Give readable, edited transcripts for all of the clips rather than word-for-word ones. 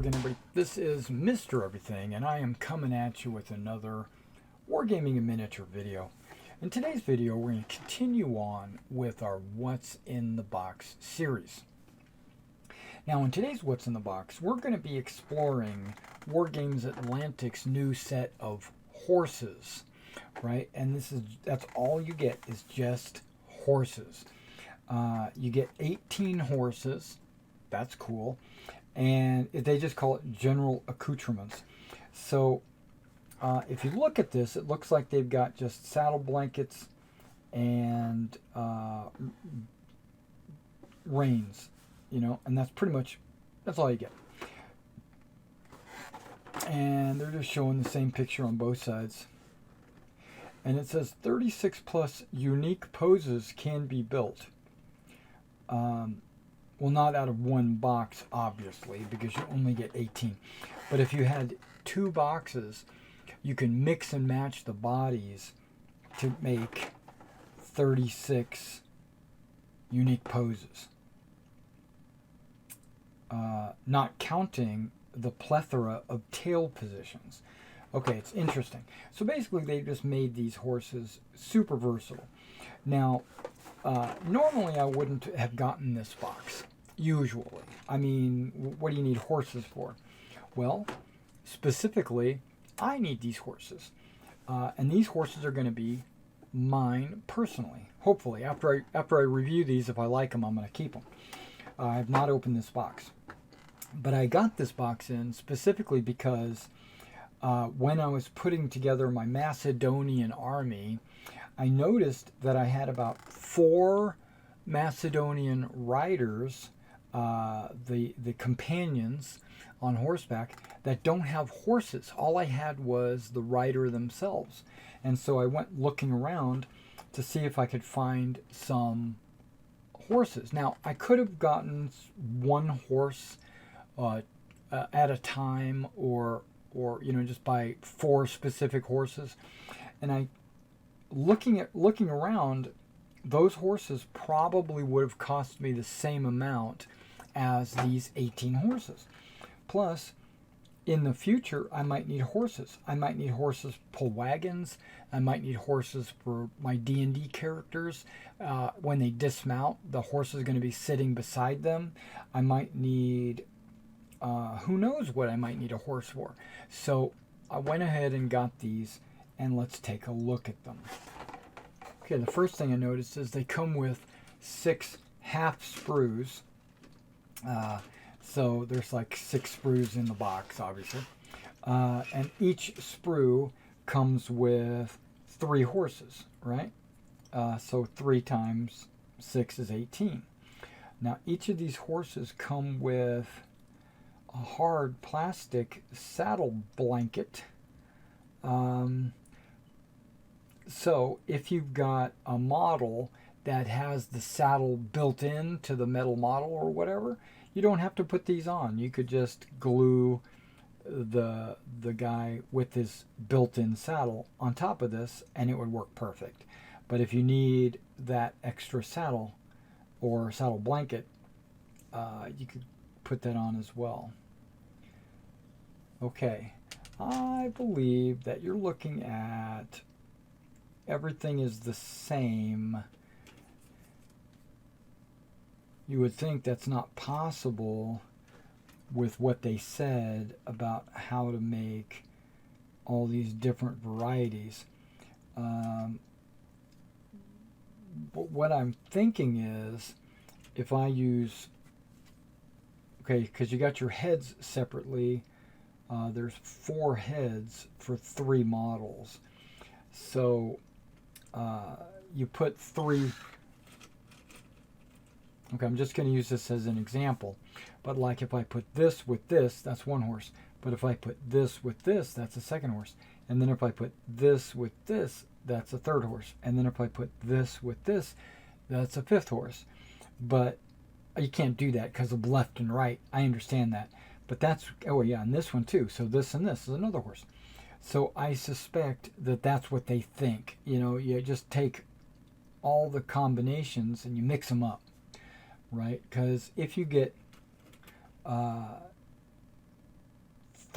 again, everybody. This is Mr. Everything, and I am coming at you with another Wargaming in Miniature video. In today's video, we're going to continue on with our What's in the Box series. Now, in today's What's in the Box, we're going to be exploring Wargames Atlantic's new set of horses, right? And that's all you get is just horses. You get 18 horses. That's cool. And they just call it general accoutrements. So if you look at this, it looks like they've got just saddle blankets and reins, and that's pretty much, that's all you get. And they're just showing the same picture on both sides. And it says 36 plus unique poses can be built. Well, not out of one box, obviously, because you only get 18. But if you had two boxes, you can mix and match the bodies to make 36 unique poses. Not counting the plethora of tail positions. Okay, it's interesting. So basically, they just made these horses super versatile. Now, normally I wouldn't have gotten this box, usually. I mean, what do you need horses for? Well, specifically, I need these horses. And these horses are going to be mine personally, hopefully. After I review these, if I like them, I'm going to keep them. I have not opened this box. But I got this box in specifically because when I was putting together my Macedonian army, I noticed that I had about 4 Macedonian riders, the companions on horseback, that don't have horses. All I had was the rider themselves. And so I went looking around to see if I could find some horses. Now, I could have gotten one horse at a time, or just buy 4 specific horses. And looking around, those horses probably would have cost me the same amount as these 18 horses. Plus, in the future, I might need horses. I might need horses to pull wagons. I might need horses for my D&D characters. When they dismount, the horse is going to be sitting beside them. I might need, who knows what I might need a horse for. So I went ahead and got these, and let's take a look at them. Okay, the first thing I noticed is they come with 6 half sprues. So there's like 6 sprues in the box, obviously. And each sprue comes with 3 horses, right? So 3 times 6 is 18. Now, each of these horses come with a hard plastic saddle blanket. So if you've got a model that has the saddle built into the metal model or whatever, you don't have to put these on. You could just glue the guy with his built-in saddle on top of this, and it would work perfect. But if you need that extra saddle or saddle blanket, you could put that on as well. Okay, I believe that you're looking at everything is the same. You would think that's not possible with what they said about how to make all these different varieties. But what I'm thinking is, if I use, okay, because you got your heads separately, there's 4 heads for 3 models. So you put 3. Okay, I'm just going to use this as an example. But like if I put this with this, that's 1 horse. But if I put this with this, that's a 2nd horse. And then if I put this with this, that's a 3rd horse. And then if I put this with this, that's a 5th horse. But you can't do that because of left and right. I understand that. But that's, oh yeah, and this one too. So this and this is another horse. So I suspect that that's what they think. You just take all the combinations and you mix them up. Right? Because if you get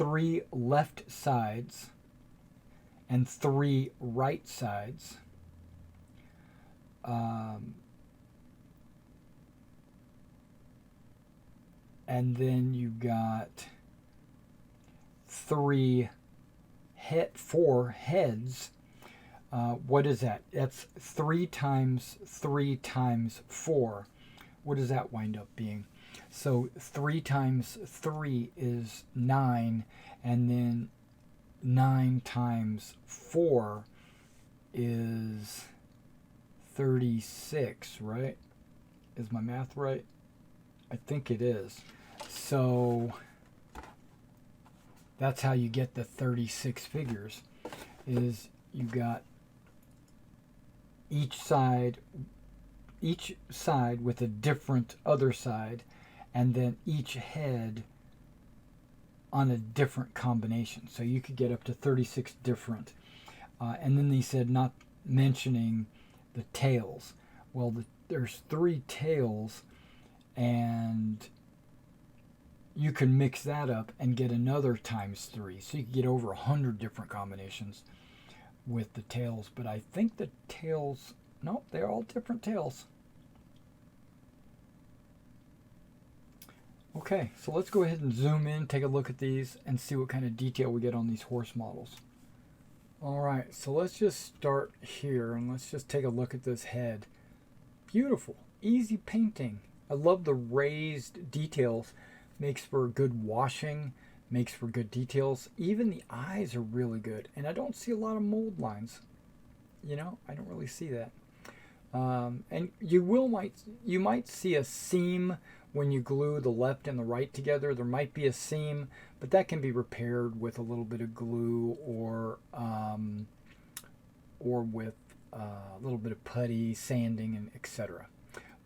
3 left sides and 3 right sides. And then you got 4 heads. What is that? That's 3 times 3 times 4. What does that wind up being? So 3 times 3 is 9, and then 9 times 4 is 36, right? Is my math right? I think it is. So that's how you get the 36 figures, is you got each side with a different other side, and then each head on a different combination. So you could get up to 36 different. And then they said, not mentioning the tails. Well, there's 3 tails, and you can mix that up and get another times 3. So you can get over 100 different combinations with the tails. But I think the tails, nope, they're all different tails. Okay, so let's go ahead and zoom in, take a look at these, and see what kind of detail we get on these horse models. Alright, so let's just start here, and let's just take a look at this head. Beautiful, easy painting. I love the raised details. Makes for good washing, makes for good details. Even the eyes are really good, and I don't see a lot of mold lines. You know, I don't really see that. And you might see a seam when you glue the left and the right together. There might be a seam, but that can be repaired with a little bit of glue or with a little bit of putty, sanding, and etc.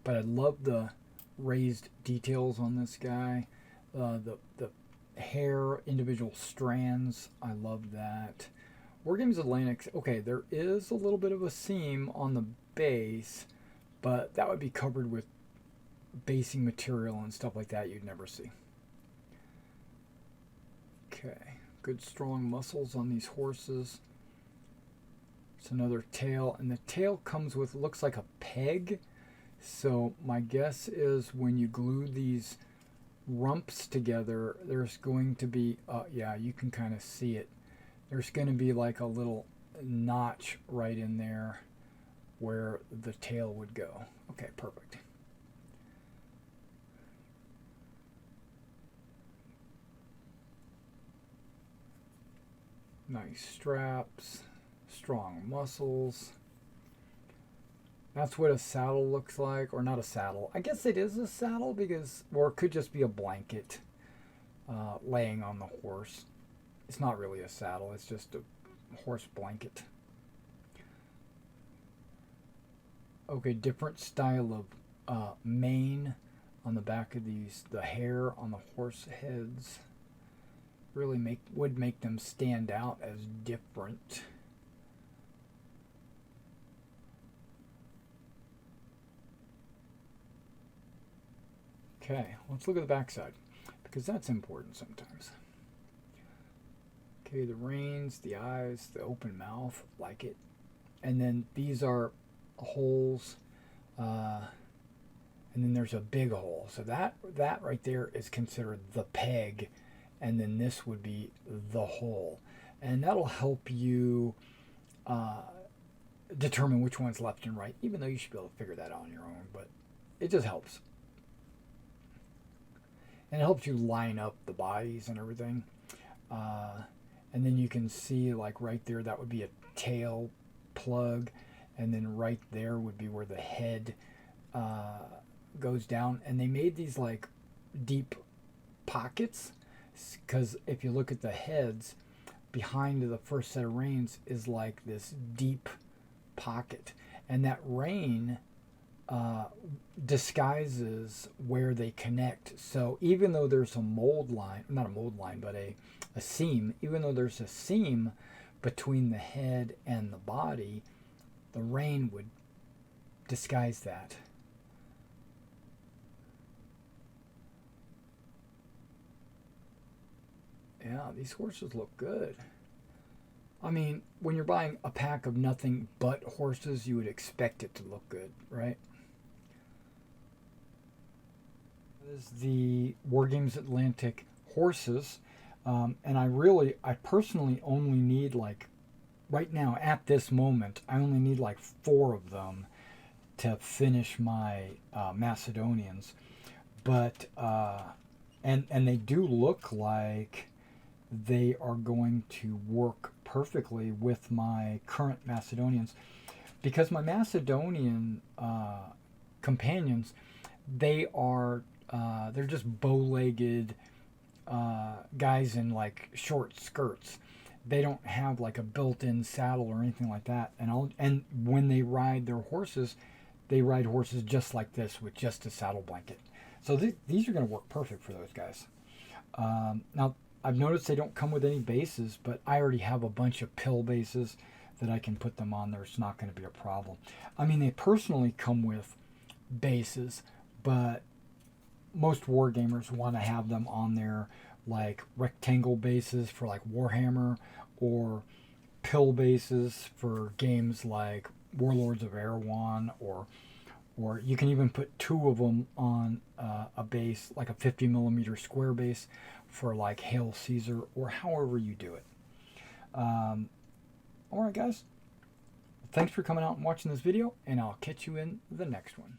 But I love the raised details on this guy. The hair, individual strands, I love that. Wargames Atlantic, okay, there is a little bit of a seam on the base, but that would be covered with basing material and stuff like that you'd never see. Okay, good strong muscles on these horses. It's another tail, and the tail comes with, looks like a peg. So my guess is when you glue these rumps together, there's going to be, yeah, you can kind of see it. There's going to be like a little notch right in there where the tail would go. Okay, perfect. Nice straps, strong muscles. That's what a saddle looks like, or not a saddle. I guess it is a saddle because, or it could just be a blanket laying on the horse. It's not really a saddle, it's just a horse blanket. Okay, different style of mane on the back of these. The hair on the horse heads really would make them stand out as different. Okay, let's look at the backside, because that's important sometimes. Okay, the reins, the eyes, the open mouth, like it. And then these are holes, and then there's a big hole. So that right there is considered the peg, and then this would be the hole. And that'll help you determine which one's left and right, even though you should be able to figure that out on your own, but it just helps. And it helps you line up the bodies and everything. And then you can see, like right there, that would be a tail plug. And then right there would be where the head goes down. And they made these like deep pockets, because if you look at the heads, behind the first set of reins is like this deep pocket. And that rein disguises where they connect. So even though there's a mold line, not a mold line, but a seam, even though there's a seam between the head and the body, the rein would disguise that. Yeah, these horses look good. I mean, when you're buying a pack of nothing but horses, you would expect it to look good, right? This is the Wargames Atlantic horses. And I personally only need like, right now at this moment, I only need like 4 of them to finish my Macedonians. But, and they do look like they are going to work perfectly with my current Macedonians, because my Macedonian companions, they're just bow-legged guys in like short skirts. They don't have like a built-in saddle or anything like that. And when they ride their horses, they ride horses just like this with just a saddle blanket. So these are going to work perfect for those guys. Now, I've noticed they don't come with any bases, but I already have a bunch of pill bases that I can put them on there. It's not going to be a problem. I mean, they personally come with bases, but most wargamers want to have them on there, like rectangle bases for like Warhammer, or pill bases for games like Warlords of Erewhon, or you can even put 2 of them on a base, like a 50mm square base for like Hail Caesar, or however you do it. Alright guys, thanks for coming out and watching this video, and I'll catch you in the next one.